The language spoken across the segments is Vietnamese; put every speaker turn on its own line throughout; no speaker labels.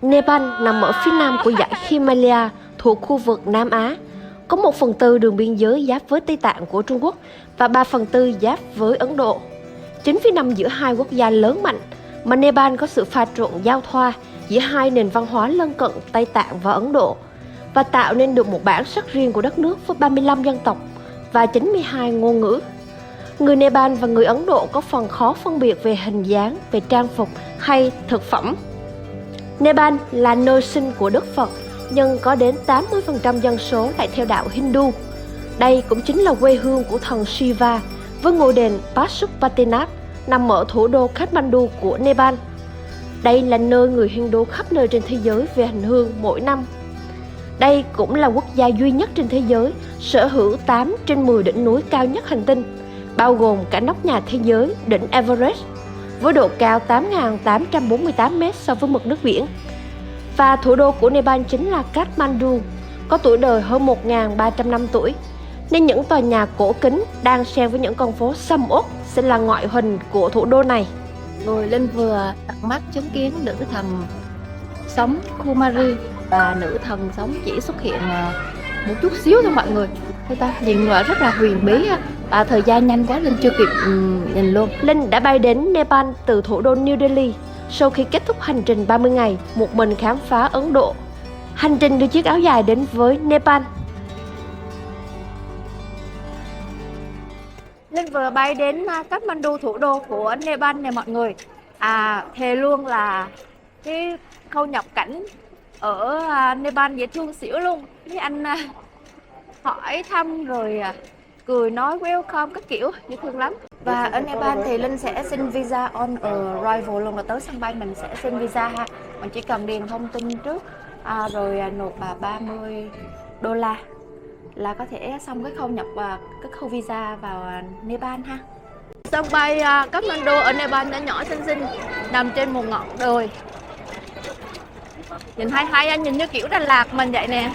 Nepal nằm ở phía nam của dãy Himalaya thuộc khu vực Nam Á, có 1/4 đường biên giới giáp với Tây Tạng của Trung Quốc và 3/4 giáp với Ấn Độ. Chính phía nằm giữa hai quốc gia lớn mạnh, mà Nepal có sự pha trộn giao thoa giữa hai nền văn hóa lân cận Tây Tạng và Ấn Độ, và tạo nên được một bản sắc riêng của đất nước với 35 dân tộc và 92 ngôn ngữ. Người Nepal và người Ấn Độ có phần khó phân biệt về hình dáng, về trang phục hay thực phẩm. Nepal là nơi sinh của Đức Phật, nhưng có đến 80% dân số lại theo đạo Hindu. Đây cũng chính là quê hương của thần Shiva, với ngôi đền Pashupatinath nằm ở thủ đô Kathmandu của Nepal. Đây là nơi người Hindu khắp nơi trên thế giới về hành hương mỗi năm. Đây cũng là quốc gia duy nhất trên thế giới sở hữu 8 trên 10 đỉnh núi cao nhất hành tinh, bao gồm cả nóc nhà thế giới, đỉnh Everest, với độ cao 8.848 m so với mực nước biển. Và thủ đô của Nepal chính là Kathmandu, có tuổi đời hơn 1.300 năm tuổi, nên những tòa nhà cổ kính đang xen với những con phố sầm uất sẽ là ngoại hình của thủ đô này.
Rồi Linh vừa tận mắt chứng kiến nữ thần sống Kumari và nữ thần sống chỉ xuất hiện một chút xíu thôi mọi người. Người ta nhìn rất là huyền bí và thời gian nhanh quá Linh chưa kịp nhìn luôn.
Linh đã bay đến Nepal từ thủ đô New Delhi sau khi kết thúc hành trình 30 ngày một mình khám phá Ấn Độ. Hành trình đưa chiếc áo dài đến với Nepal.
Linh vừa bay đến Kathmandu, thủ đô của Nepal này mọi người. Thề luôn là cái khâu nhập cảnh ở Nepal dễ thương xỉu luôn. Mấy anh hỏi thăm rồi cười nói welcome các kiểu, dễ thương lắm. Và ở Nepal thì Linh sẽ xin visa on arrival luôn, là tới sân bay mình sẽ xin visa ha. Mình chỉ cần điền thông tin trước rồi nộp $30 là có thể xong cái khâu nhập cái khâu visa vào Nepal ha. Sân bay Kathmandu ở Nepal nhỏ nhỏ xinh xinh nằm trên một ngọn đồi. Nhìn hay anh, nhìn như kiểu Đà Lạt mình vậy nè.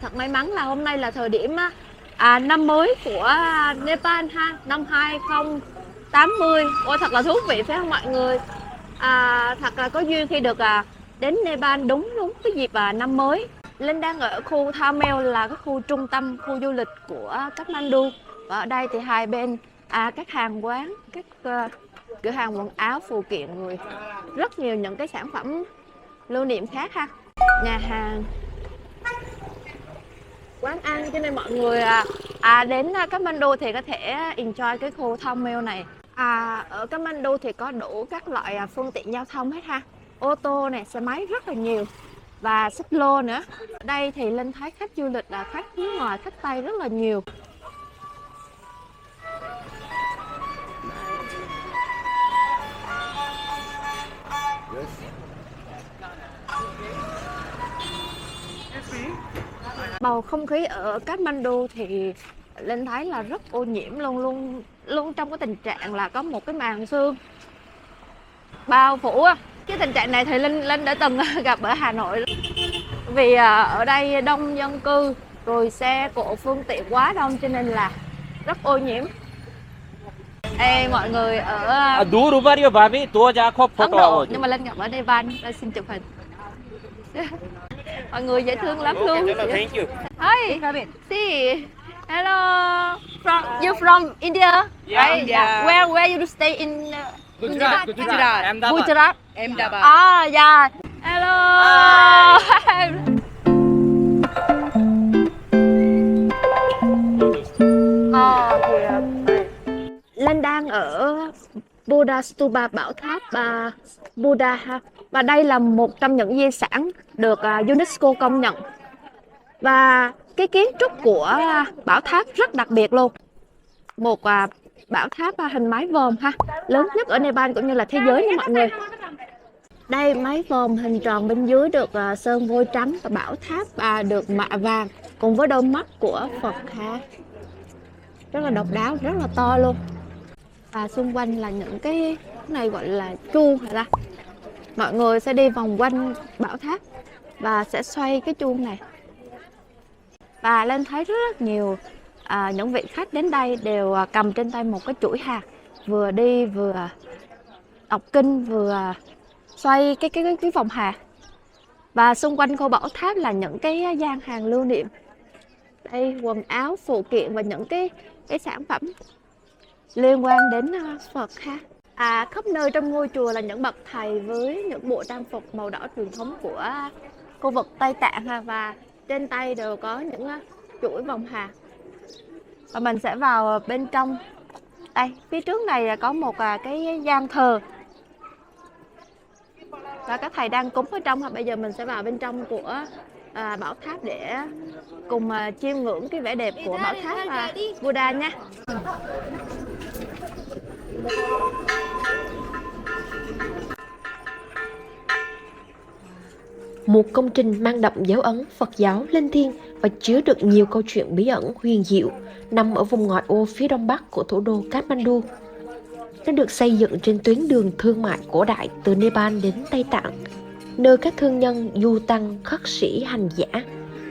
Thật may mắn là hôm nay là thời điểm năm mới của Nepal ha, năm 2080. Ôi thật là thú vị phải không mọi người? Thật là có duyên khi được đến Nepal đúng cái dịp năm mới. Linh đang ở khu Thamel, là cái khu trung tâm, khu du lịch của Kathmandu. Và ở đây thì hai bên các hàng quán, các cửa hàng quần áo, phụ kiện, rồi rất nhiều những cái sản phẩm lưu niệm khác ha. Nhà hàng, quán ăn, cho nên mọi người đến Kathmandu thì có thể enjoy cái khu Thamel này. Ở Kathmandu thì có đủ các loại phương tiện giao thông hết ha. Ô tô này, xe máy rất là nhiều và xích lô nữa. Ở đây thì Linh thấy khách du lịch là khách nước ngoài, khách Tây rất là nhiều. Bầu không khí ở Kathmandu thì Linh thấy là rất ô nhiễm luôn trong cái tình trạng là có một cái màn sương bao phủ. Cái tình trạng này thì Linh đã từng gặp ở Hà Nội, vì ở đây đông dân cư, rồi xe cộ phương tiện quá đông cho nên là rất ô nhiễm. Ê mọi người ở Ấn Độ, nhưng mà Linh gặp ở Nepal, đây xin chụp hình. Mọi người dễ thương lắm luôn.
Thank you.
Hi, see, hello, you from India?
Yeah,
Right?
yeah.
Where you stay in
Gujarat.
Gujarat.
Ahmedabad.
Yeah. Hello. Linh đang ở Buddha Stupa, bảo tháp Buddha ha. Và đây là một trong những di sản được UNESCO công nhận. Và cái kiến trúc của bảo tháp rất đặc biệt luôn. Một bảo tháp hình mái vòm ha, lớn nhất ở Nepal cũng như là thế giới nha mọi người. Đây, mái vòm hình tròn bên dưới được sơn vôi trắng, và bảo tháp được mạ vàng cùng với đôi mắt của Phật ha. Rất là độc đáo, rất là to luôn. Và xung quanh là những cái này gọi là chuông hả ta? Mọi người sẽ đi vòng quanh bảo tháp và sẽ xoay cái chuông này. Và Linh thấy rất nhiều những vị khách đến đây đều cầm trên tay một cái chuỗi hạt, vừa đi vừa đọc kinh vừa xoay cái vòng hà. Và xung quanh khu bảo tháp là những cái gian hàng lưu niệm. Đây quần áo, phụ kiện và những cái sản phẩm liên quan đến Phật ha. Khắp nơi trong ngôi chùa là những bậc thầy với những bộ trang phục màu đỏ truyền thống của khu vực Tây Tạng ha, và trên tay đều có những chuỗi vòng hà. Và mình sẽ vào bên trong. Đây, phía trước này có một cái gian thờ. Và các thầy đang cúng ở trong. Bây giờ mình sẽ vào bên trong của bảo tháp để cùng chiêm ngưỡng cái vẻ đẹp của bảo tháp và Buddha nha.
Một công trình mang đậm dấu ấn Phật giáo linh thiêng và chứa đựng nhiều câu chuyện bí ẩn huyền diệu nằm ở vùng ngoại ô phía đông bắc của thủ đô Kathmandu. Nó được xây dựng trên tuyến đường thương mại cổ đại từ Nepal đến Tây Tạng, nơi các thương nhân, du tăng, khất sĩ, hành giả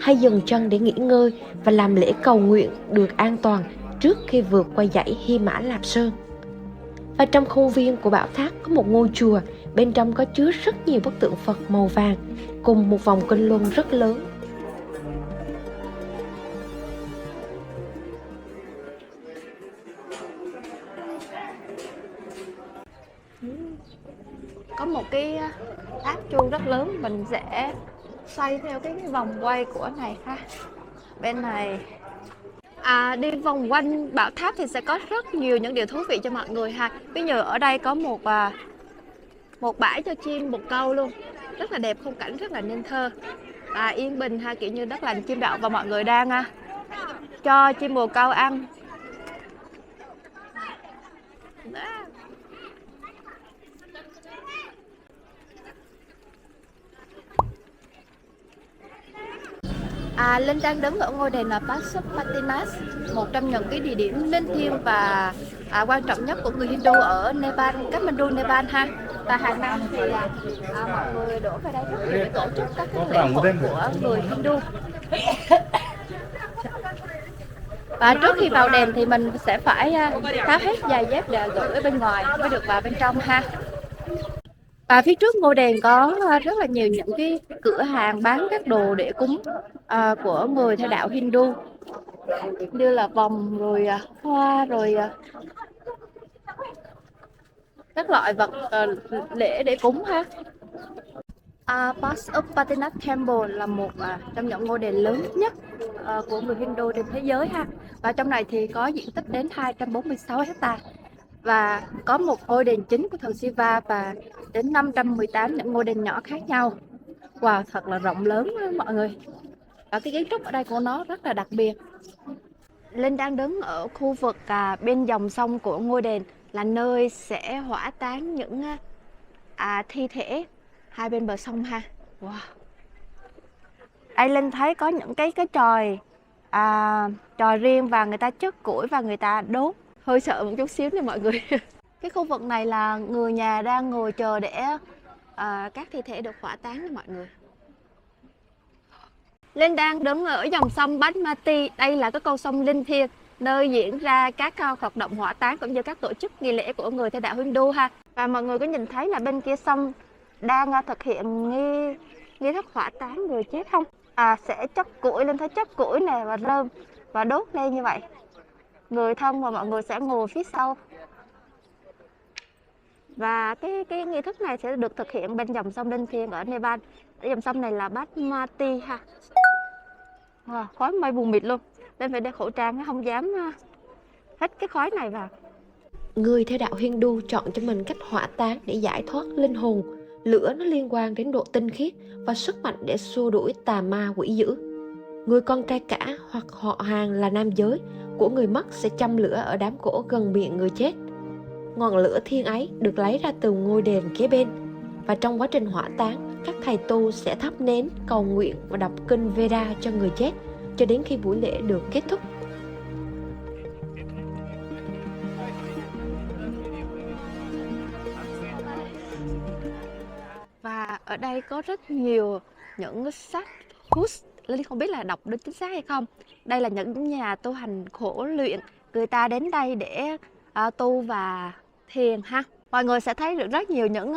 hay dừng chân để nghỉ ngơi và làm lễ cầu nguyện được an toàn trước khi vượt qua dãy Hy Mã Lạp Sơn. Và trong khuôn viên của bảo tháp có một ngôi chùa, bên trong có chứa rất nhiều bức tượng Phật màu vàng cùng một vòng kinh luân rất lớn.
Có một cái tháp chuông rất lớn, mình sẽ xoay theo cái vòng quay của này ha. Bên này đi vòng quanh bảo tháp thì sẽ có rất nhiều những điều thú vị cho mọi người ha. Ví dụ ở đây có một bãi cho chim bồ câu luôn, rất là đẹp, khung cảnh rất là nên thơ và yên bình ha, kiểu như đất lành chim đậu, và mọi người đang cho chim bồ câu ăn. Linh đang đứng ở ngôi đền là Pashupatinas, một trong những cái địa điểm linh thiêng và quan trọng nhất của người Hindu ở Nepal, Kathmandu, Nepal ha. Và hàng năm thì mọi người đổ về đây rất nhiều để tổ chức các lễ hội của người Hindu. Và trước khi vào đền thì mình sẽ phải tháo hết giày dép để gửi ở bên ngoài mới được vào bên trong ha. Và phía trước ngôi đền có rất là nhiều những cái cửa hàng bán các đồ để cúng của người theo đạo Hindu, như là vòng, rồi hoa, rồi các loại vật lễ để cúng ha. Pashupatinath Temple là một trong những ngôi đền lớn nhất của người Hindu trên thế giới ha. Và trong này thì có diện tích đến 246 hectare. Và có một ngôi đền chính của thần Shiva và đến 518 những ngôi đền nhỏ khác nhau. Wow, thật là rộng lớn đó, mọi người. Và cái kiến trúc ở đây của nó rất là đặc biệt. Linh đang đứng ở khu vực bên dòng sông của ngôi đền, là nơi sẽ hỏa táng những thi thể hai bên bờ sông ha. Wow. Đây Linh thấy có những cái tròi riêng và người ta chất củi và người ta đốt. Hơi sợ một chút xíu nha mọi người. Cái khu vực này là người nhà đang ngồi chờ để các thi thể được hỏa táng nha mọi người. Linh đang đứng ở dòng sông Basmati. Đây là cái con sông linh thiêng, nơi diễn ra các hoạt động hỏa táng cũng như các tổ chức nghi lễ của người theo đạo Hindu ha. Và mọi người có nhìn thấy là bên kia sông đang thực hiện nghi thức hỏa táng người chết không? Sẽ chất củi lên, thấy chất củi này và rơm và đốt lên như vậy. Người thân và mọi người sẽ ngồi phía sau. Và cái nghi thức này sẽ được thực hiện bên dòng sông linh thiêng ở Nepal. Dòng sông này là Basmati ha. Khói mây mù mịt luôn. Nên phải đeo khẩu trang, không dám hít cái khói này vào.
Người theo đạo Hindu chọn cho mình cách hỏa táng để giải thoát linh hồn. Lửa nó liên quan đến độ tinh khiết và sức mạnh để xua đuổi tà ma quỷ dữ. Người con trai cả hoặc họ hàng là nam giới của người mất sẽ châm lửa ở đám cổ gần miệng người chết. Ngọn lửa thiêng ấy được lấy ra từ ngôi đền kế bên. Và trong quá trình hỏa táng, các thầy tu sẽ thắp nến, cầu nguyện và đọc kinh Veda cho người chết cho đến khi buổi lễ được kết thúc.
Và ở đây có rất nhiều những sách hút, Linh không biết là đọc đúng chính xác hay không. Đây là những nhà tu hành khổ luyện, người ta đến đây để tu và thiền ha. mọi người sẽ thấy được rất nhiều những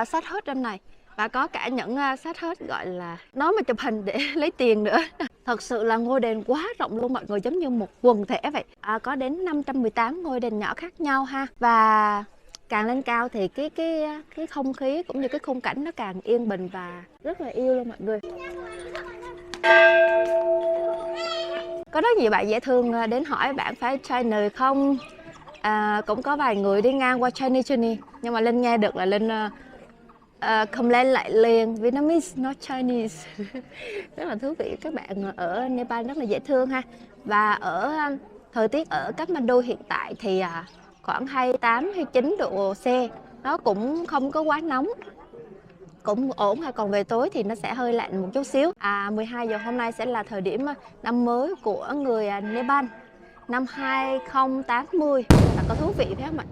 shot hot trong này. Và có cả những shot hot gọi là nói mà chụp hình để lấy tiền nữa. Thật sự là ngôi đền quá rộng luôn mọi người, giống như một quần thể vậy. Có đến 518 ngôi đền nhỏ khác nhau ha. Và càng lên cao thì cái không khí cũng như cái khung cảnh nó càng yên bình và rất là yêu luôn mọi người. Có rất nhiều bạn dễ thương đến hỏi bạn phải China không? Cũng có vài người đi ngang qua China nhưng mà Linh nghe được là Linh không lên lại liền Vietnamese not Chinese. Rất là thú vị, các bạn ở Nepal rất là dễ thương ha. Và ở thời tiết ở Kathmandu hiện tại thì khoảng 28 29 độ C, nó cũng không có quá nóng, cũng ổn ha. Còn về tối thì nó sẽ hơi lạnh một chút xíu. 12 giờ hôm nay sẽ là thời điểm năm mới của người Nepal, năm 2080. Là có thú vị phải không ạ?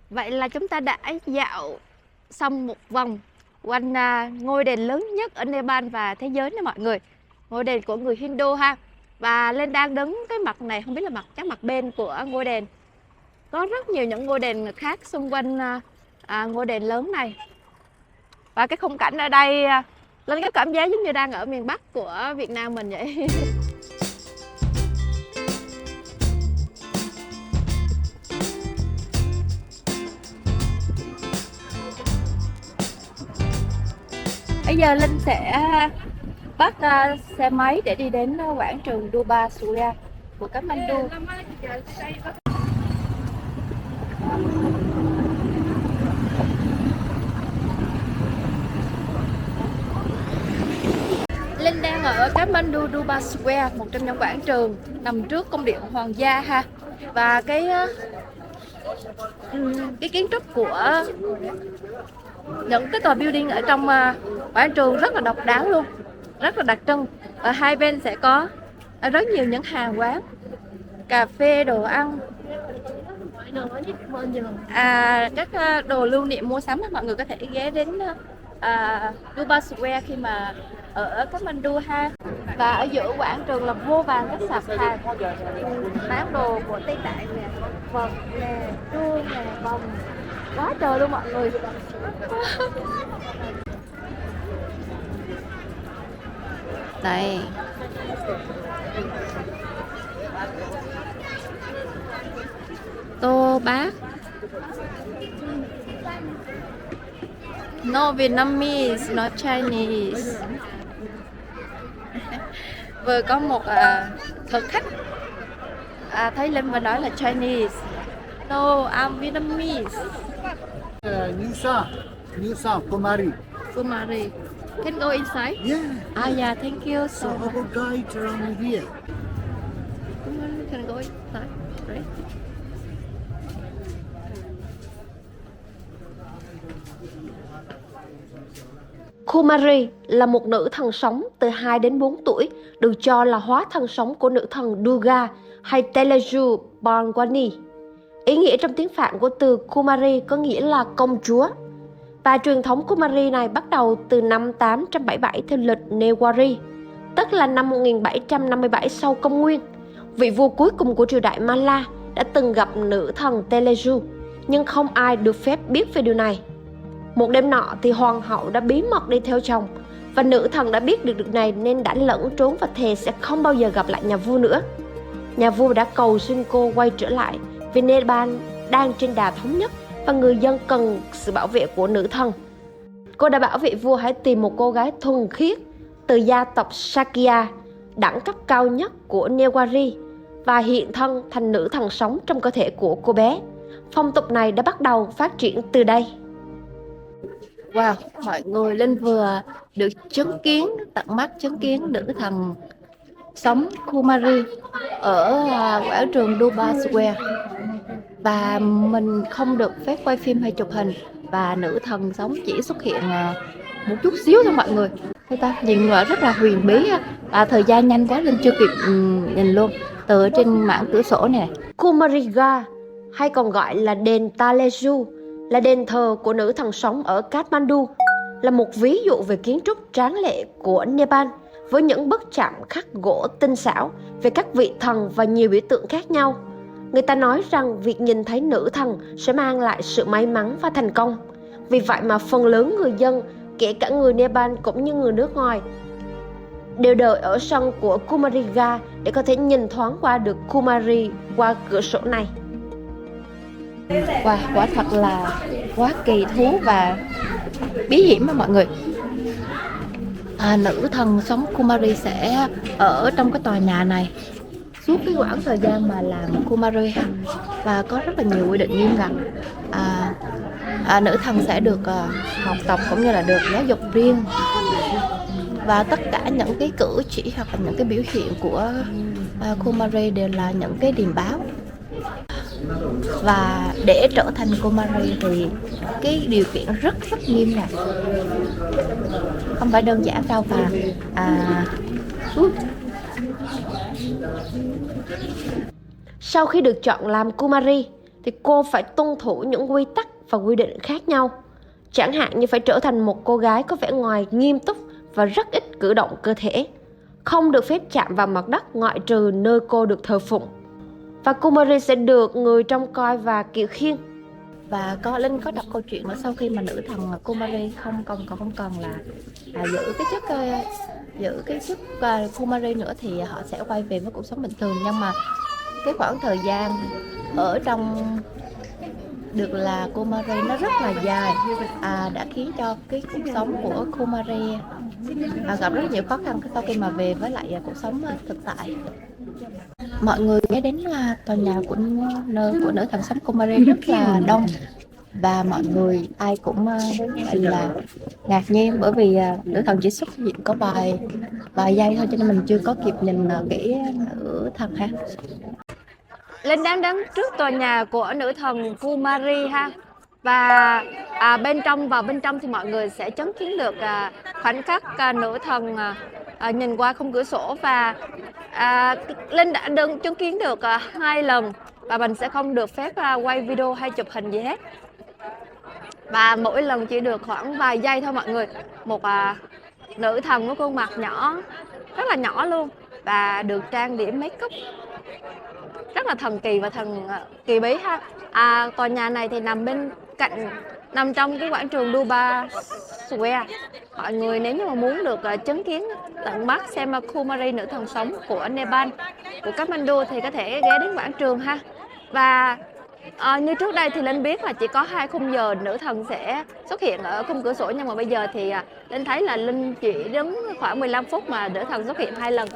Vậy là chúng ta đã dạo xong một vòng quanh ngôi đền lớn nhất ở Nepal và thế giới nè mọi người. Ngôi đền của người Hindu ha. Và Linh đang đứng cái mặt này, không biết là chắc mặt bên của ngôi đền. Có rất nhiều những ngôi đền khác xung quanh ngôi đền lớn này. Và cái khung cảnh ở đây, Linh có cảm giác giống như đang ở miền Bắc của Việt Nam mình vậy. Bây giờ Linh sẽ bắt xe máy để đi đến quảng trường Duba Surya của Kathmandu. Linh đang ở Kathmandu Duba Square, một trong những quảng trường nằm trước cung điện hoàng gia ha. Và cái kiến trúc của những cái tòa building ở trong quảng trường rất là độc đáo luôn, rất là đặc trưng. Và hai bên sẽ có rất nhiều những hàng quán cà phê, đồ ăn, các đồ lưu niệm mua sắm. Mọi người có thể ghé đến Duba Square khi mà ở Kathmandu ha. Và ở giữa quảng trường là vô vàn các sạp hàng bán đồ của Tây Tạng nè, vật nè, chuông nè, vòng, quá trời luôn mọi người. Đây. Tô bát. No Vietnamese, not Chinese. Vừa có một thực khách thấy Linh và nói là Chinese. No, I'm Vietnamese.
Nusa, Kumari.
Kumari. Can go inside?
Yeah.
Yeah, thank you so
So
much.
our guide around here.
Can go inside. Right?
Kumari là một nữ thần sống từ 2 đến 4 tuổi, được cho là hóa thân sống của nữ thần Durga hay Teleju Bhargavini. Ý nghĩa trong tiếng Phạn của từ Kumari có nghĩa là công chúa. Và truyền thống Kumari này bắt đầu từ năm 877 theo lịch Newari, tức là năm 1757 sau công nguyên. Vị vua cuối cùng của triều đại Malla đã từng gặp nữ thần Teleju, nhưng không ai được phép biết về điều này. Một đêm nọ thì hoàng hậu đã bí mật đi theo chồng, và nữ thần đã biết được điều này nên đã lẫn trốn và thề sẽ không bao giờ gặp lại nhà vua nữa. Nhà vua đã cầu xin cô quay trở lại vì Nepal đang trên đà thống nhất và người dân cần sự bảo vệ của nữ thần. Cô đã bảo vệ vua hãy tìm một cô gái thuần khiết từ gia tộc Sakya, đẳng cấp cao nhất của Newari, và hiện thân thành nữ thần sống trong cơ thể của cô bé. Phong tục này đã bắt đầu phát triển từ đây.
Wow, mọi người, Linh vừa được chứng kiến, tận mắt chứng kiến nữ thần sống Kumari ở quảng trường Duba Square. Và mình không được phép quay phim hay chụp hình, và nữ thần sống chỉ xuất hiện một chút xíu thôi mọi người. Thấy ta nhìn rất là huyền bí, thời gian nhanh quá Linh chưa kịp nhìn luôn từ trên mảng cửa sổ này.
Kumariga, hay còn gọi là đền Taleju, là đền thờ của nữ thần sống ở Kathmandu, là một ví dụ về kiến trúc tráng lệ của Nepal với những bức chạm khắc gỗ tinh xảo về các vị thần và nhiều biểu tượng khác nhau. Người ta nói rằng việc nhìn thấy nữ thần sẽ mang lại sự may mắn và thành công. Vì vậy mà phần lớn người dân, kể cả người Nepal cũng như người nước ngoài, đều đợi ở sân của Kumariga để có thể nhìn thoáng qua được Kumari qua cửa sổ này.
Wow, quả thật là quá kỳ thú và bí hiểm mà mọi người. Nữ thần sống Kumari sẽ ở trong cái tòa nhà này suốt cái quãng thời gian mà làm Kumari ha. Và có rất là nhiều quy định nghiêm ngặt. Nữ thần sẽ được học tập cũng như là được giáo dục riêng. Và tất cả những cái cử chỉ hoặc là những cái biểu hiện của Kumari đều là những cái điềm báo. Và để trở thành Kumari thì cái điều kiện rất nghiêm ngặt, không phải đơn giản đâu. Và
Sau khi được chọn làm Kumari thì cô phải tuân thủ những quy tắc và quy định khác nhau. Chẳng hạn như phải trở thành một cô gái có vẻ ngoài nghiêm túc và rất ít cử động cơ thể, không được phép chạm vào mặt đất ngoại trừ nơi cô được thờ phụng. Và Kumari sẽ được người trông coi và kiệu khiêng.
Và Linh có đọc câu chuyện là sau khi mà nữ thần Kumari không còn là giữ cái chức Kumari nữa thì họ sẽ quay về với cuộc sống bình thường. Nhưng mà cái khoảng thời gian ở trong được là Kumari nó rất là dài, đã khiến cho cái cuộc sống của Kumari gặp rất nhiều khó khăn sau khi mà về với lại cuộc sống thực tại. Mọi người ghé đến tòa nhà của nữ thần sống Kumari rất là đông, và mọi người ai cũng gọi là ngạc nhiên bởi vì nữ thần chỉ xuất hiện có vài giây thôi, cho nên mình chưa có kịp nhìn kỹ nữ thần ha.
Linh đang đứng trước tòa nhà của nữ thần Kumari ha. Và bên trong thì mọi người sẽ chứng kiến được khoảnh khắc nữ thần nhìn qua khung cửa sổ. Và Linh đã chứng kiến được 2 lần và mình sẽ không được phép quay video hay chụp hình gì hết. Và mỗi lần chỉ được khoảng vài giây thôi mọi người. Một nữ thần với khuôn mặt nhỏ, rất là nhỏ luôn, và được trang điểm make up rất là thần kỳ và kỳ bí ha. Tòa nhà này thì nằm trong cái quảng trường Duba Square. Mọi người nếu như mà muốn được chứng kiến tận mắt xem Kumari nữ thần sống của Nepal, của Kathmandu thì có thể ghé đến quảng trường ha. Và như trước đây thì Linh biết là chỉ có 2 khung giờ nữ thần sẽ xuất hiện ở khung cửa sổ, nhưng mà bây giờ thì Linh thấy là Linh chỉ đứng khoảng 15 phút mà nữ thần xuất hiện 2 lần.